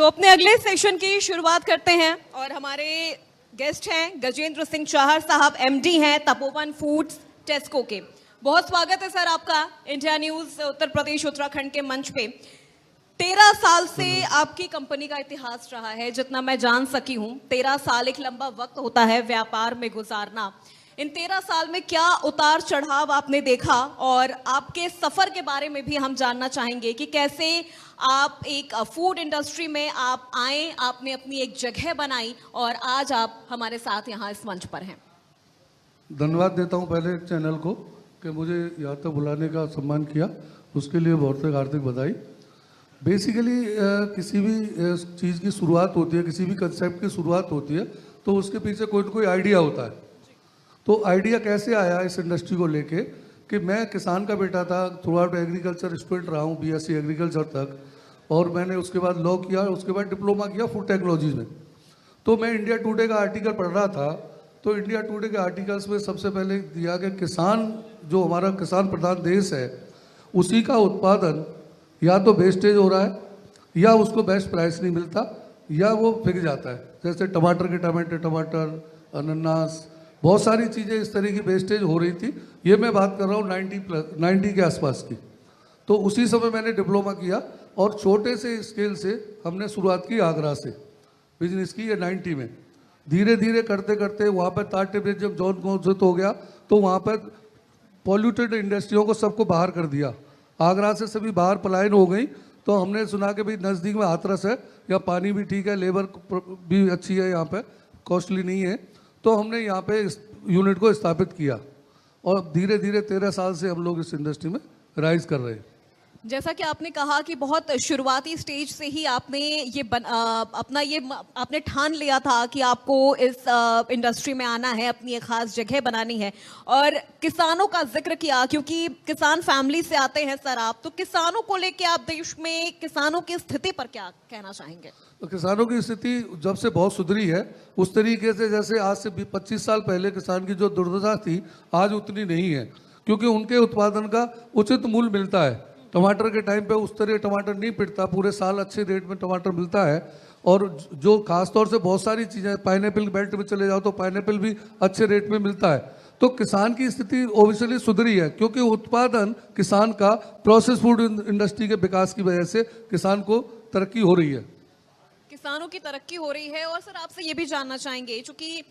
तो अपने अगले सेशन की शुरुआत करते हैं और हमारे गेस्ट हैं गजेंद्र सिंह चाहर साहब, एमडी हैं तपोवन फूड्स टेस्को के। बहुत स्वागत है सर आपका इंडिया न्यूज उत्तर प्रदेश उत्तराखंड के मंच पे। 13 साल से आपकी कंपनी का इतिहास रहा है, जितना मैं जान सकी हूं। 13 साल एक लंबा वक्त होता है व्यापार में गुजारना। इन 13 साल में क्या उतार चढ़ाव आपने देखा, और आपके सफर के बारे में भी हम जानना चाहेंगे कि कैसे आप एक फूड इंडस्ट्री में आप आए, आपने अपनी एक जगह बनाई और आज आप हमारे साथ यहाँ इस मंच पर हैं। धन्यवाद देता हूँ पहले चैनल को कि मुझे यहाँ तक बुलाने का सम्मान किया, उसके लिए बहुत हार्दिक बधाई। बेसिकली किसी भी चीज़ की शुरुआत होती है, किसी भी कंसेप्ट की शुरुआत होती है तो उसके पीछे कोई ना कोई आइडिया होता है। तो आइडिया कैसे आया इस इंडस्ट्री को लेके कि मैं किसान का बेटा था, थ्रू आउट एग्रीकल्चर स्टूडेंट रहा हूँ बीएससी एग्रीकल्चर तक, और मैंने उसके बाद लॉ किया, उसके बाद डिप्लोमा किया फूड टेक्नोलॉजी में। तो मैं इंडिया टुडे का आर्टिकल पढ़ रहा था, तो इंडिया टुडे के आर्टिकल्स में सबसे पहले दिया कि किसान, जो हमारा किसान प्रधान देश है, उसी का उत्पादन या तो वेस्टेज हो रहा है, या उसको बेस्ट प्राइस नहीं मिलता, या वो बिक जाता है। जैसे टमाटर के टमाटर, अनानास, बहुत सारी चीज़ें इस तरह की वेस्टेज हो रही थी। ये मैं बात कर रहा हूँ 90 के आसपास की। तो उसी समय मैंने डिप्लोमा किया और छोटे से स्केल से हमने शुरुआत की आगरा से बिजनेस की। ये 90 में धीरे धीरे करते करते वहाँ पर टाटे ब्रिज जब जॉन घोषित हो गया तो वहाँ पर पॉल्यूटेड इंडस्ट्रियों को सबको बाहर कर दिया। आगरा से सभी बाहर पलायन हो गई। तो हमने सुना कि भाई नज़दीक में हाथरस है, या पानी भी ठीक है, लेबर भी अच्छी है, यहाँ पे कॉस्टली नहीं है। तो हमने यहाँ पे इस यूनिट को स्थापित किया और धीरे धीरे 13 साल से हम लोग इस इंडस्ट्री में राइज कर रहे हैं। जैसा कि आपने कहा कि बहुत शुरुआती स्टेज से ही आपने ये आपने ठान लिया था कि आपको इस इंडस्ट्री में आना है, अपनी एक खास जगह बनानी है, और किसानों का जिक्र किया क्योंकि किसान फैमिली से आते हैं सर आप। तो किसानों को लेके आप देश में किसानों की स्थिति पर क्या कहना चाहेंगे? तो किसानों की स्थिति जब से बहुत सुधरी है, उस तरीके से जैसे आज से 25 साल पहले किसान की जो दुर्दशा थी आज उतनी नहीं है, क्योंकि उनके उत्पादन का उचित मूल्य मिलता है। टमाटर के टाइम पे उस तरह टमाटर नहीं पिटता, पूरे साल अच्छे रेट में टमाटर मिलता है। और जो खासतौर से बहुत सारी चीज़ें, पाइनएप्पल बेल्ट में चले जाओ तो पाइनएप्पल भी अच्छे रेट में मिलता है। तो किसान की स्थिति ओबियसली सुधरी है, क्योंकि उत्पादन किसान का प्रोसेस फूड इंडस्ट्री के विकास की वजह से किसान को तरक्की हो रही है, किसानों की तरक्की हो रही है। और सर आपसे ये भी जानना चाहेंगे, चूंकि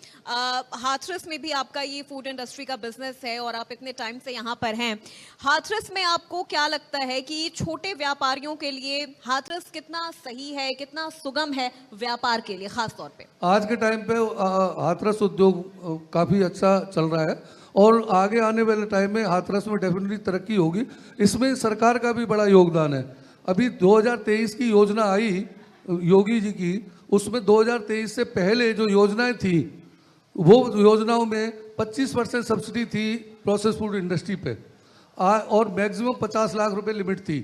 हाथरस में भी आपका ये फूड इंडस्ट्री का बिजनेस है और आप इतने टाइम से यहाँ पर हैं, हाथरस में आपको क्या लगता है कि छोटे व्यापारियों के लिए हाथरस कितना सही है, कितना सुगम है व्यापार के लिए खास तौर पे? आज के टाइम पे हाथरस उद्योग काफ़ी अच्छा चल रहा है और आगे आने वाले टाइम में हाथरस में डेफिनेटली तरक्की होगी। इसमें सरकार का भी बड़ा योगदान है। अभी 2023 की योजना आई योगी जी की, उसमें 2023 से पहले जो योजनाएं थी वो योजनाओं में 25% सब्सिडी थी प्रोसेस फूड इंडस्ट्री पे, और मैक्सिमम 50 लाख रुपए लिमिट थी।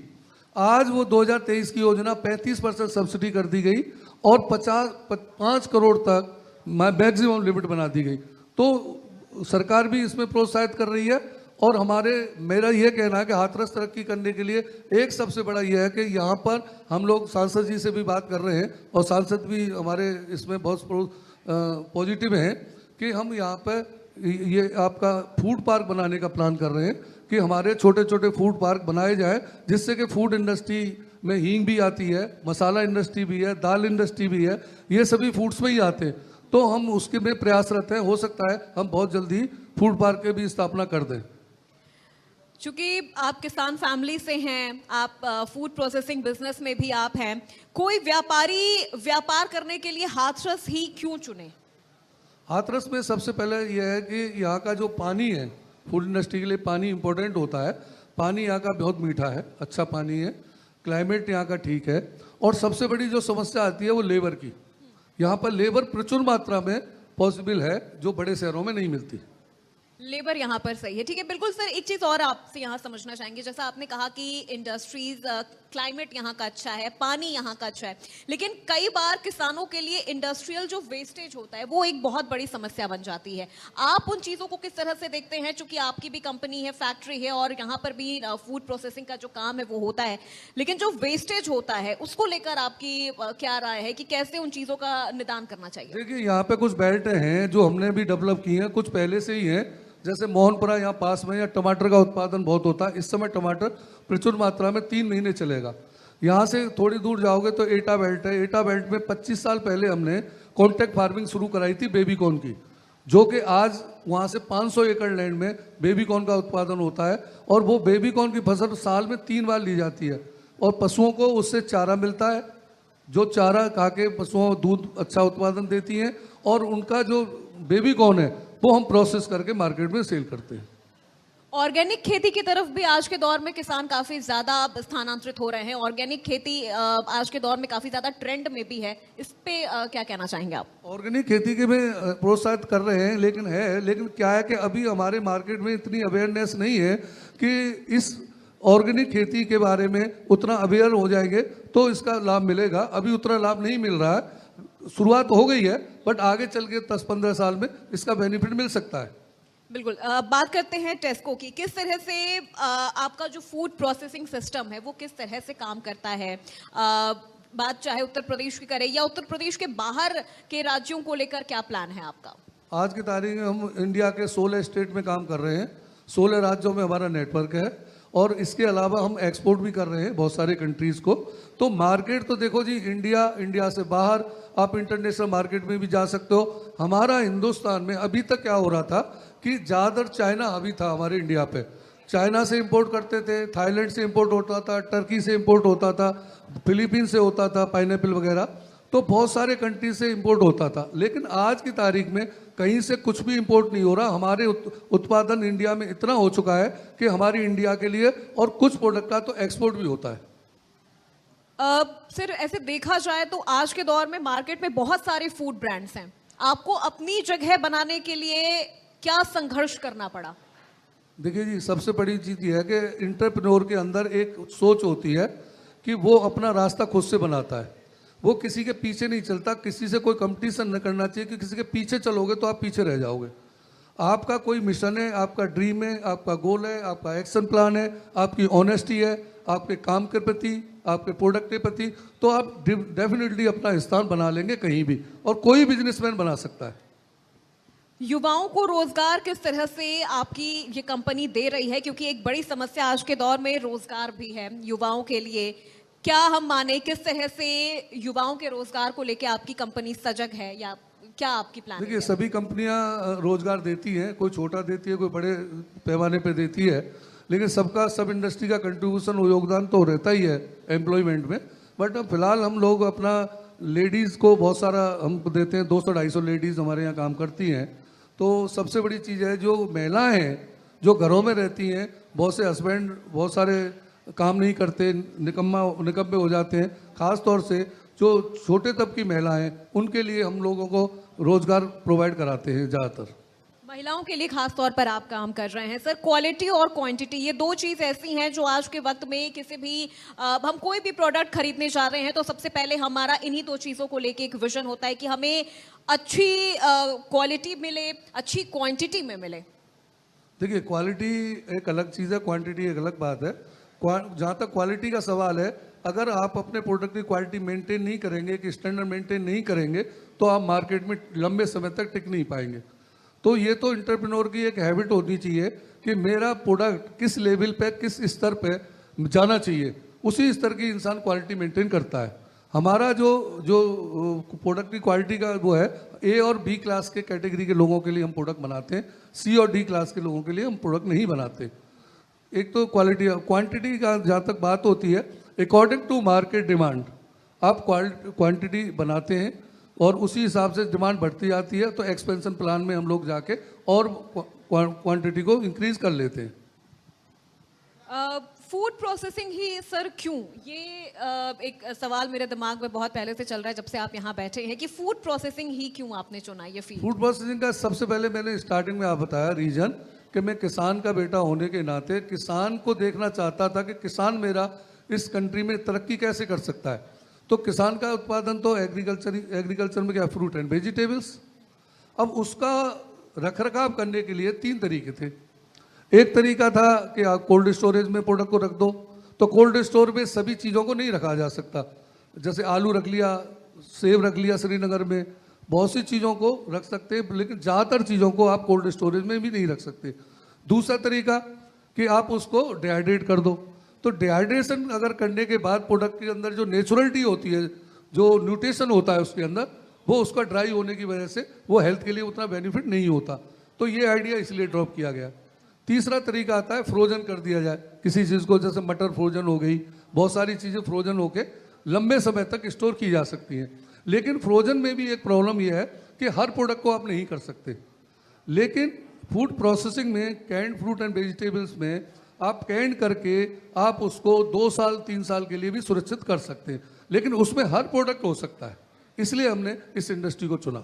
आज वो 2023 की योजना 35% सब्सिडी कर दी गई और 5 करोड़ तक मैक्सिमम लिमिट बना दी गई। तो सरकार भी इसमें प्रोत्साहित कर रही है। और मेरा ये कहना है कि हाथरस तरक्की करने के लिए एक सबसे बड़ा ये है कि यहाँ पर हम लोग सांसद जी से भी बात कर रहे हैं, और सांसद भी हमारे इसमें बहुत पॉजिटिव हैं कि हम यहाँ पर ये आपका फूड पार्क बनाने का प्लान कर रहे हैं कि हमारे छोटे छोटे फूड पार्क बनाए जाए, जिससे कि फूड इंडस्ट्री में हींग भी आती है, मसाला इंडस्ट्री भी है, दाल इंडस्ट्री भी है, ये सभी फूड्स में ही आते हैं। तो हम उसके में प्रयासरत हैं। हो सकता है हम बहुत जल्दी फूड पार्क की भी स्थापना कर दें। चूंकि आप किसान फैमिली से हैं, आप फूड प्रोसेसिंग बिजनेस में भी आप हैं, कोई व्यापारी व्यापार करने के लिए हाथरस ही क्यों चुने? हाथरस में सबसे पहले यह है कि यहाँ का जो पानी है, फूड इंडस्ट्री के लिए पानी इंपॉर्टेंट होता है। पानी यहाँ का बहुत मीठा है, अच्छा पानी है, क्लाइमेट यहाँ का ठीक है, और सबसे बड़ी जो समस्या आती है वो लेबर की। यहाँ पर लेबर प्रचुर मात्रा में पॉसिबल है, जो बड़े शहरों में नहीं मिलती। लेबर यहाँ पर सही है, ठीक है, बिल्कुल सर। एक चीज और आपसे यहाँ समझना चाहेंगे, जैसा आपने कहा कि इंडस्ट्रीज क्लाइमेट यहाँ का अच्छा है, पानी यहाँ का अच्छा है, लेकिन कई बार किसानों के लिए इंडस्ट्रियल जो वेस्टेज होता है वो एक बहुत बड़ी समस्या बन जाती है। आप उन चीज़ों को किस तरह से देखते हैं, चूंकि आपकी भी कंपनी है, फैक्ट्री है और यहाँ पर भी फूड प्रोसेसिंग का जो काम है वो होता है, लेकिन जो वेस्टेज होता है उसको लेकर आपकी क्या राय है कि कैसे उन चीज़ों का निदान करना चाहिए? देखिए, यहाँ पे कुछ बेल्ट हैं जो हमने भी डेवलप की हैं, कुछ पहले से ही हैं। जैसे मोहनपुरा यहाँ पास में, या टमाटर का उत्पादन बहुत होता है इस समय। टमाटर प्रचुर मात्रा में 3 महीने चलेगा। यहाँ से थोड़ी दूर जाओगे तो एटा बेल्ट है। एटा बेल्ट में 25 साल पहले हमने कॉन्ट्रैक्ट फार्मिंग शुरू कराई थी बेबी कॉर्न की, जो कि आज वहाँ से 500 एकड़ लैंड में बेबी कॉर्न का उत्पादन होता है। और वो बेबी कॉर्न की फसल साल में 3 बार ली जाती है, और पशुओं को उससे चारा मिलता है, जो चारा खा के पशुओं दूध अच्छा उत्पादन देती हैं, और उनका जो बेबी कॉर्न है वो हम प्रोसेस करके मार्केट में सेल करते हैं। ऑर्गेनिक खेती की तरफ भी आज के दौर में किसान काफी ज्यादा स्थानांतरित हो रहे हैं। ऑर्गेनिक खेती आज के दौर में काफी ज्यादा ट्रेंड में भी है, इस पे क्या कहना चाहेंगे आप? ऑर्गेनिक खेती के में प्रोत्साहित कर रहे हैं, लेकिन क्या है कि अभी हमारे मार्केट में इतनी अवेयरनेस नहीं है कि इस ऑर्गेनिक खेती के बारे में उतना अवेयर हो जाएंगे तो इसका लाभ मिलेगा। अभी उतना लाभ नहीं मिल रहा है। शुरुआत हो गई है, बट आगे चल के 10-15 साल में इसका बेनिफिट मिल सकता है। बिल्कुल। बात करते हैं टेस्को की। किस तरह से आपका जो फूड प्रोसेसिंग सिस्टम है वो किस तरह से काम करता है? बात चाहे उत्तर प्रदेश की करें या उत्तर प्रदेश के बाहर के राज्यों को लेकर क्या प्लान है आपका? आज की तारीख में हम इंडिया के 16 स्टेट में काम कर रहे हैं। 16 राज्यों में हमारा नेटवर्क है, और इसके अलावा हम एक्सपोर्ट भी कर रहे हैं बहुत सारे कंट्रीज़ को। तो मार्केट तो देखो जी, इंडिया से बाहर आप इंटरनेशनल मार्केट में भी जा सकते हो। हमारा हिंदुस्तान में अभी तक क्या हो रहा था कि ज़्यादातर चाइना हावी था हमारे इंडिया पे। चाइना से इंपोर्ट करते थे, थाईलैंड से इंपोर्ट होता था, टर्की से इंपोर्ट होता था, फिलीपीन से होता था पाइनएप्पल वगैरह, तो बहुत सारे कंट्री से इंपोर्ट होता था। लेकिन आज की तारीख में कहीं से कुछ भी इंपोर्ट नहीं हो रहा। हमारे उत्पादन इंडिया में इतना हो चुका है कि हमारी इंडिया के लिए, और कुछ प्रोडक्ट का तो एक्सपोर्ट भी होता है। सर, ऐसे देखा जाए तो आज के दौर में मार्केट में बहुत सारे फूड ब्रांड्स हैं। आपको अपनी जगह बनाने के लिए क्या संघर्ष करना पड़ा? देखिए जी, सबसे बड़ी चीज़ ये है कि इंटरप्रेन्योर के अंदर एक सोच होती है कि वो अपना रास्ता खुद से बनाता है। वो किसी के पीछे नहीं चलता। किसी से कोई कंपटीशन न करना चाहिए कि किसी के पीछे चलोगे तो आप पीछे रह जाओगे। आपका कोई मिशन है, आपका ड्रीम है, आपका गोल है, आपका एक्शन प्लान है, आपकी ऑनेस्टी है आपके काम के प्रति, आपके प्रोडक्ट के प्रति, तो आप डेफिनेटली अपना स्थान बना लेंगे कहीं भी, और कोई बिजनेसमैन बना सकता है। युवाओं को रोजगार किस तरह से आपकी ये कंपनी दे रही है, क्योंकि एक बड़ी समस्या आज के दौर में रोजगार भी है युवाओं के लिए? क्या हम माने, किस तरह से युवाओं के रोजगार को लेकर आपकी कंपनी सजग है, या क्या आपकी प्लान? देखिए, सभी कंपनियां रोजगार देती हैं, कोई छोटा देती है, कोई बड़े पैमाने पे देती है, लेकिन सब इंडस्ट्री का कंट्रीब्यूशन और योगदान तो रहता ही है एम्प्लॉयमेंट में। बट फिलहाल हम लोग अपना लेडीज़ को बहुत सारा हम देते हैं। 200-250 लेडीज़ हमारे यहाँ काम करती हैं। तो सबसे बड़ी चीज़ है, जो महिलाएं हैं जो घरों में रहती हैं, बहुत से हस्बैंड बहुत सारे काम नहीं करते, निकम्मे हो जाते हैं। ख़ास तौर से जो छोटे तबकी महिलाएं हैं उनके लिए हम लोगों को रोज़गार प्रोवाइड कराते हैं ज़्यादातर। महिलाओं के लिए खास तौर पर आप काम कर रहे हैं। सर, क्वालिटी और क्वांटिटी, ये दो चीज़ ऐसी हैं जो आज के वक्त में किसी भी हम कोई भी प्रोडक्ट खरीदने जा रहे हैं तो सबसे पहले हमारा इन्हीं दो चीज़ों को लेके एक विजन होता है कि हमें अच्छी क्वालिटी मिले, अच्छी क्वांटिटी में मिले। देखिए, क्वालिटी एक अलग चीज़ है, क्वांटिटी एक अलग बात है। जहाँ तक क्वालिटी का सवाल है, अगर आप अपने प्रोडक्ट की क्वालिटी मेंटेन नहीं करेंगे, कि स्टैंडर्ड मेंटेन नहीं करेंगे, तो आप मार्केट में लंबे समय तक टिक नहीं पाएंगे। तो ये तो एंटरप्रेन्योर की एक हैबिट होनी चाहिए कि मेरा प्रोडक्ट किस लेवल पे, किस स्तर पे जाना चाहिए, उसी स्तर की इंसान क्वालिटी मेंटेन करता है। हमारा जो प्रोडक्ट की क्वालिटी का वो है, ए और बी क्लास के कैटेगरी के लोगों के लिए हम प्रोडक्ट बनाते हैं, सी और डी क्लास के लोगों के लिए हम प्रोडक्ट नहीं बनाते। एक तो क्वालिटी, क्वांटिटी का जहाँ तक बात होती है, अकॉर्डिंग टू मार्केट डिमांड आप क्वांटिटी बनाते हैं, और उसी हिसाब से डिमांड बढ़ती जाती है तो एक्सपेंशन प्लान में हम लोग जाके और क्वांटिटी को इंक्रीज कर लेते हैं। फूड प्रोसेसिंग ही सर क्यों? ये एक सवाल मेरे दिमाग में बहुत पहले से चल रहा है जब से आप यहाँ बैठे हैं, कि फूड प्रोसेसिंग ही क्यों आपने चुना ये फील्ड? फूड प्रोसेसिंग का सबसे पहले मैंने स्टार्टिंग में आप बताया रीजन, कि मैं किसान का बेटा होने के नाते किसान को देखना चाहता था कि किसान मेरा इस कंट्री में तरक्की कैसे कर सकता है। तो किसान का उत्पादन तो एग्रीकल्चर में क्या, फ्रूट एंड वेजिटेबल्स। अब उसका रखरखाव करने के लिए 3 तरीके थे। एक तरीका था कि आप कोल्ड स्टोरेज में प्रोडक्ट को रख दो, तो कोल्ड स्टोर में सभी चीज़ों को नहीं रखा जा सकता। जैसे आलू रख लिया, सेब रख लिया श्रीनगर में, बहुत सी चीज़ों को रख सकते हैं, लेकिन ज़्यादातर चीज़ों को आप कोल्ड स्टोरेज में भी नहीं रख सकते। दूसरा तरीका कि आप उसको डिहाइड्रेट कर दो। तो डिहाइड्रेशन अगर करने के बाद प्रोडक्ट के अंदर जो नेचुरलिटी होती है, जो न्यूट्रिशन होता है उसके अंदर, वो उसका ड्राई होने की वजह से वो हेल्थ के लिए उतना बेनिफिट नहीं होता। तो ये आइडिया इसलिए ड्रॉप किया गया। तीसरा तरीका आता है फ्रोजन कर दिया जाए किसी चीज़ को, जैसे मटर फ्रोजन हो गई, बहुत सारी चीज़ें फ्रोजन होके लंबे समय तक स्टोर की जा सकती हैं। लेकिन फ्रोजन में भी एक प्रॉब्लम यह है कि हर प्रोडक्ट को आप नहीं कर सकते। लेकिन फूड प्रोसेसिंग में कैंड फ्रूट एंड वेजिटेबल्स में आप कैंड करके आप उसको 2 साल 3 साल के लिए भी सुरक्षित कर सकते हैं, लेकिन उसमें हर प्रोडक्ट हो सकता है। इसलिए हमने इस इंडस्ट्री को चुना।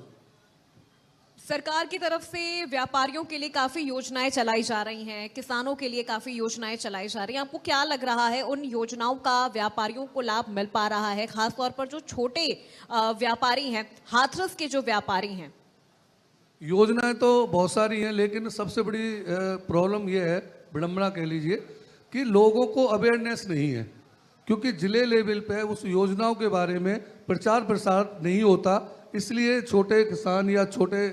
सरकार की तरफ से व्यापारियों के लिए काफी योजनाएं चलाई जा रही हैं, किसानों के लिए काफी योजनाएं चलाई जा रही हैं। आपको क्या लग रहा है उन योजनाओं का व्यापारियों को लाभ मिल पा रहा है, खासतौर पर जो छोटे व्यापारी हैं, हाथरस के जो व्यापारी हैं? योजनाएं तो बहुत सारी हैं, लेकिन सबसे बड़ी प्रॉब्लम यह है, विडंबना कह लीजिए, कि लोगों को अवेयरनेस नहीं है। क्योंकि जिले लेवल पे उस योजनाओं के बारे में प्रचार प्रसार नहीं होता, इसलिए छोटे किसान या छोटे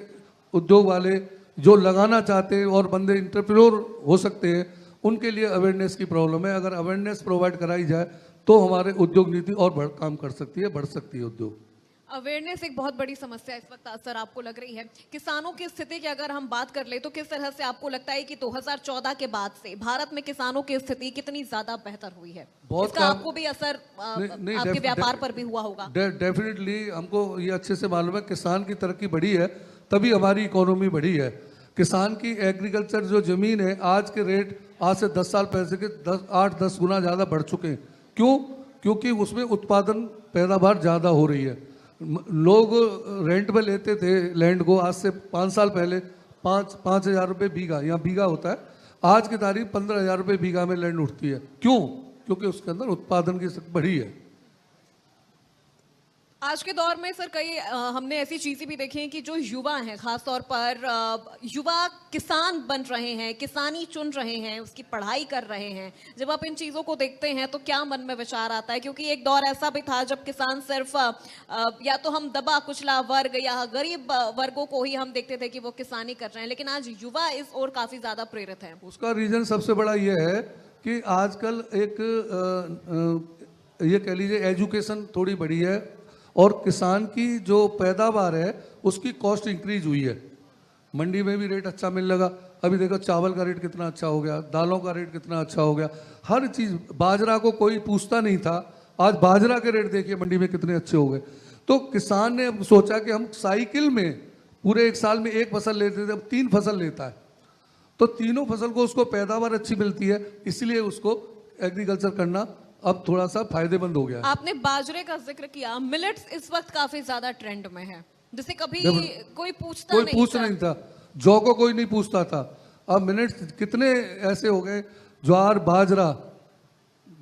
उद्योग वाले जो लगाना चाहते हैं और बंदे इंटरप्रेन्योर हो सकते हैं, उनके लिए अवेयरनेस की प्रॉब्लम है। अगर अवेयरनेस प्रोवाइड कराई जाए तो हमारे उद्योग नीति और काम कर सकती है, बढ़ सकती है उद्योग। अवेयरनेस एक बहुत बड़ी समस्या इस वक्त सर आपको लग रही है। किसानों की स्थिति की अगर हम बात कर ले तो किस तरह से आपको लगता है कि 2014 के बाद से भारत में किसानों की स्थिति कितनी ज्यादा बेहतर हुई है? इसका आपको भी असर आपके व्यापार पर भी हुआ होगा? डेफिनेटली हमको ये अच्छे से मालूम है, किसान की तरक्की बढ़ी है तभी हमारी इकोनॉमी बढ़ी है। किसान की एग्रीकल्चर जो जमीन है, आज के रेट आज से 10 साल पहले के 8-10 गुना ज़्यादा बढ़ चुके हैं। क्यों? क्योंकि उसमें उत्पादन पैदावार ज़्यादा हो रही है। लोग रेंट पे लेते थे लैंड को, आज से 5 साल पहले 5,000 रुपये बीघा, यहाँ बीघा होता है, आज की तारीख 15,000 रुपये बीघा में लैंड उठती है। क्यों? क्योंकि उसके अंदर उत्पादन की बढ़ी है। आज के दौर में सर कई हमने ऐसी चीजें भी देखी हैं कि जो युवा हैं, खासतौर पर युवा किसान बन रहे हैं, किसानी चुन रहे हैं, उसकी पढ़ाई कर रहे हैं। जब आप इन चीज़ों को देखते हैं तो क्या मन में विचार आता है? क्योंकि एक दौर ऐसा भी था जब किसान सिर्फ या तो हम दबा कुचला वर्ग या गरीब वर्गों को ही हम देखते थे कि वो किसानी कर रहे हैं, लेकिन आज युवा इस ओर काफ़ी ज़्यादा प्रेरित है। उसका रीज़न सबसे बड़ा ये है कि आजकल एक ये कह लीजिए एजुकेशन थोड़ी बढ़ी है और किसान की जो पैदावार है उसकी कॉस्ट इंक्रीज हुई है। मंडी में भी रेट अच्छा मिलने लगा। अभी देखो चावल का रेट कितना अच्छा हो गया, दालों का रेट कितना अच्छा हो गया, हर चीज़। बाजरा को कोई पूछता नहीं था, आज बाजरा के रेट देखिए मंडी में कितने अच्छे हो गए। तो किसान ने अब सोचा कि हम साइकिल में पूरे एक साल में एक फसल लेते थे, अब 3 फसल लेता है, तो तीनों फसल को उसको पैदावार अच्छी मिलती है, इसलिए उसको एग्रीकल्चर करना अब थोड़ा सा फायदेमंद हो गया। आपने बाजरे का जिक्र किया, मिलेट्स इस वक्त काफी ज्यादा ट्रेंड में है, जिसे कभी कोई पूछ नहीं था। जौ को कोई नहीं पूछता था, अब मिलेट्स कितने ऐसे हो गए। ज्वार, बाजरा,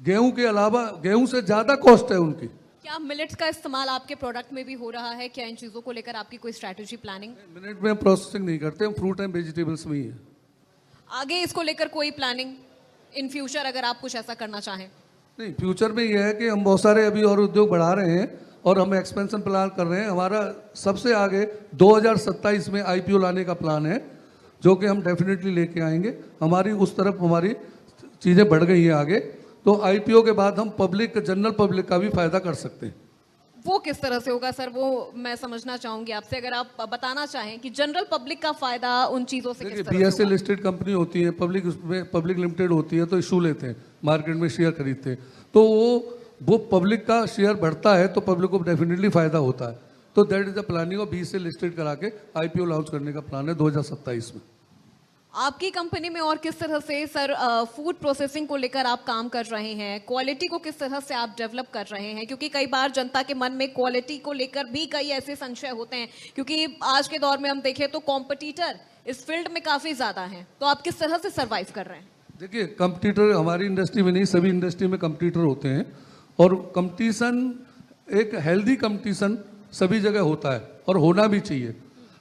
गेहूं के अलावा गेहूं से ज्यादा कॉस्ट है उनकी। क्या मिलेट्स का इस्तेमाल आपके प्रोडक्ट में भी हो रहा है? क्या इन चीजों को लेकर आपकी कोई स्ट्रेटेजी प्लानिंग? मिलेट में प्रोसेसिंग नहीं करते, हम फ्रूट एंड वेजिटेबल्स में ही है। आगे इसको लेकर कोई प्लानिंग इन फ्यूचर, अगर आप कुछ ऐसा करना चाहें? नहीं, फ्यूचर में ये है कि हम बहुत सारे अभी और उद्योग बढ़ा रहे हैं और हम एक्सपेंशन प्लान कर रहे हैं। हमारा सबसे आगे 2027 में IPO लाने का प्लान है, जो कि हम डेफिनेटली लेके आएंगे। हमारी उस तरफ हमारी चीज़ें बढ़ गई हैं आगे, तो IPO के बाद हम पब्लिक, जनरल पब्लिक का भी फायदा कर सकते हैं। वो किस तरह से होगा सर, वो मैं समझना चाहूंगी आपसे, अगर आप बताना चाहें कि जनरल पब्लिक का फायदा उन चीजों से किस तरह से BSE लिस्टेड कंपनी होती है, पब्लिक लिमिटेड होती है, तो इशू लेते हैं, मार्केट में शेयर खरीदते हैं, तो वो पब्लिक का शेयर बढ़ता है तो पब्लिक को डेफिनेटली फायदा होता है। तो that is the planning of BSE listed करा के IPO लॉन्च करने का प्लान है 2027 में। आपकी कंपनी में और किस तरह से सर फूड प्रोसेसिंग को लेकर आप काम कर रहे हैं? क्वालिटी को किस तरह से आप डेवलप कर रहे हैं? क्योंकि कई बार जनता के मन में क्वालिटी को लेकर भी कई ऐसे संशय होते हैं, क्योंकि आज के दौर में हम देखें तो कॉम्पिटिटर इस फील्ड में काफ़ी ज़्यादा हैं, तो आप किस तरह से सर्वाइव कर रहे हैं? देखिए, कंपटीटर हमारी इंडस्ट्री में नहीं, सभी इंडस्ट्री में कंपटीटर होते हैं और कंपटीशन, एक हेल्दी कंपटीशन सभी जगह होता है और होना भी चाहिए।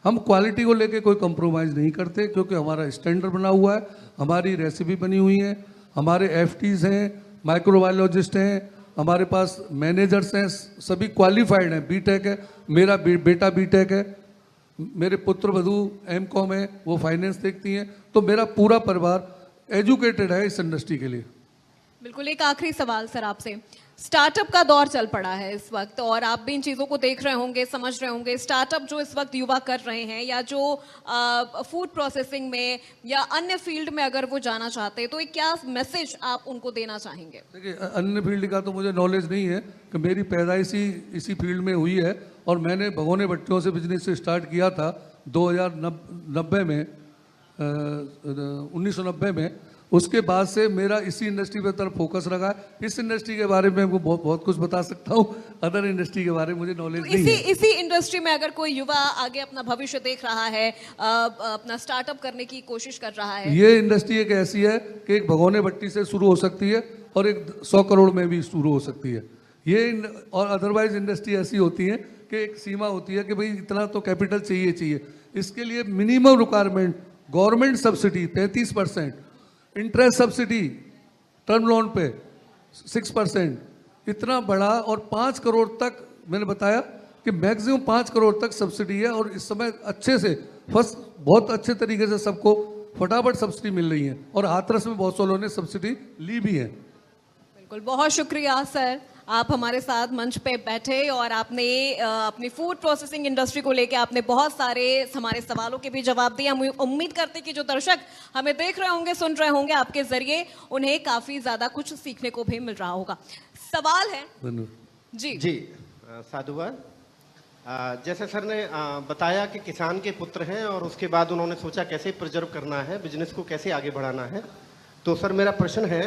हम क्वालिटी को लेके कोई कंप्रोमाइज़ नहीं करते क्योंकि हमारा स्टैंडर्ड बना हुआ है, हमारी रेसिपी बनी हुई है, हमारे एफटीज हैं, माइक्रोबायोलॉजिस्ट हैं, हमारे पास मैनेजर्स हैं, सभी क्वालिफाइड हैं। बीटेक है, मेरा बेटा बीटेक है, मेरे पुत्र वधू एमकॉम है, वो फाइनेंस देखती हैं, तो मेरा पूरा परिवार एजुकेटेड है इस इंडस्ट्री के लिए। बिल्कुल, एक आखिरी सवाल सर आपसे। स्टार्टअप का दौर चल पड़ा है इस वक्त और आप भी इन चीज़ों को देख रहे होंगे, समझ रहे होंगे। स्टार्टअप जो इस वक्त युवा कर रहे हैं या जो फूड प्रोसेसिंग में या अन्य फील्ड में अगर वो जाना चाहते हैं, तो एक क्या मैसेज आप उनको देना चाहेंगे? देखिए, अन्य फील्ड का तो मुझे नॉलेज नहीं है कि मेरी पैदाइश ही इसी फील्ड में हुई है और मैंने भगोने भट्टियों से बिजनेस स्टार्ट किया था 2090 में, 1990 में। उसके बाद से मेरा इसी इंडस्ट्री पे तरफ फोकस रहा है। इस इंडस्ट्री के बारे में मैं बहुत कुछ बता सकता हूँ, अदर इंडस्ट्री के बारे में मुझे नॉलेज तो नहीं है। इसी इंडस्ट्री में अगर कोई युवा आगे अपना भविष्य देख रहा है, अपना स्टार्टअप करने की कोशिश कर रहा है, ये इंडस्ट्री एक ऐसी है कि एक भगोने भट्टी से शुरू हो सकती है और एक 100 करोड़ में भी शुरू हो सकती है ये। और अदरवाइज इंडस्ट्री ऐसी होती है कि एक सीमा होती है कि भाई इतना तो कैपिटल चाहिए। इसके लिए minimum requirement government subsidy 33%, interest subsidy term loan पे 6%, इतना बड़ा, और 5 करोड़ तक मैंने बताया कि मैक्सिमम 5 करोड़ तक सब्सिडी है। और इस समय अच्छे से बहुत अच्छे तरीके से सबको फटाफट सब्सिडी मिल रही है और हाथरस में बहुत सालों ने सब्सिडी ली भी है। बिल्कुल, बहुत शुक्रिया सर, आप हमारे साथ मंच पे बैठे और आपने अपनी फूड प्रोसेसिंग इंडस्ट्री को लेके आपने बहुत सारे हमारे सवालों के भी जवाब दिए। हम उम्मीद करते हैं कि जो दर्शक हमें देख रहे होंगे, सुन रहे होंगे, आपके जरिए उन्हें काफी ज्यादा कुछ सीखने को भी मिल रहा होगा। सवाल है जी साधुवाद। जैसे सर ने बताया कि किसान के पुत्र हैं और उसके बाद उन्होंने सोचा कैसे प्रिजर्व करना है, बिजनेस को कैसे आगे बढ़ाना है। तो सर मेरा प्रश्न है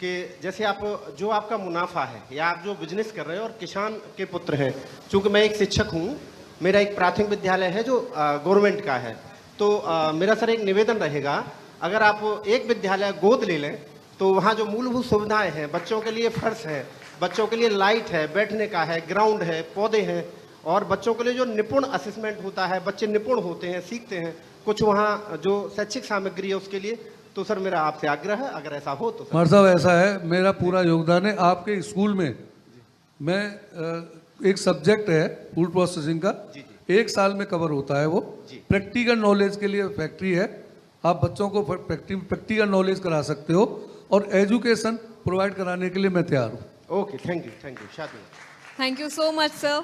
कि जैसे आप जो आपका मुनाफा है या आप जो बिजनेस कर रहे हैं और किसान के पुत्र हैं, चूंकि मैं एक शिक्षक हूँ, मेरा एक प्राथमिक विद्यालय है जो गवर्नमेंट का है, तो मेरा सर एक निवेदन रहेगा, अगर आप एक विद्यालय गोद ले लें तो वहाँ जो मूलभूत सुविधाएं हैं, बच्चों के लिए फर्श है, बच्चों के लिए लाइट है, बैठने का है, ग्राउंड है, पौधे हैं, और बच्चों के लिए जो निपुण असेसमेंट होता है, बच्चे निपुण होते हैं, सीखते हैं, कुछ वहाँ जो शैक्षिक सामग्री है उसके लिए, तो सर मेरा आपसे आग्रह है अगर ऐसा हो तो। कुमार साहब, ऐसा है, मेरा पूरा योगदान है। आपके स्कूल में मैं एक सब्जेक्ट है फूड प्रोसेसिंग का, 1 साल में कवर होता है वो। प्रैक्टिकल नॉलेज के लिए फैक्ट्री है, आप बच्चों को प्रैक्टिकल नॉलेज करा सकते हो और एजुकेशन प्रोवाइड कराने के लिए मैं तैयार हूँ। ओके, थैंक यू शादी। Thank you so much sir.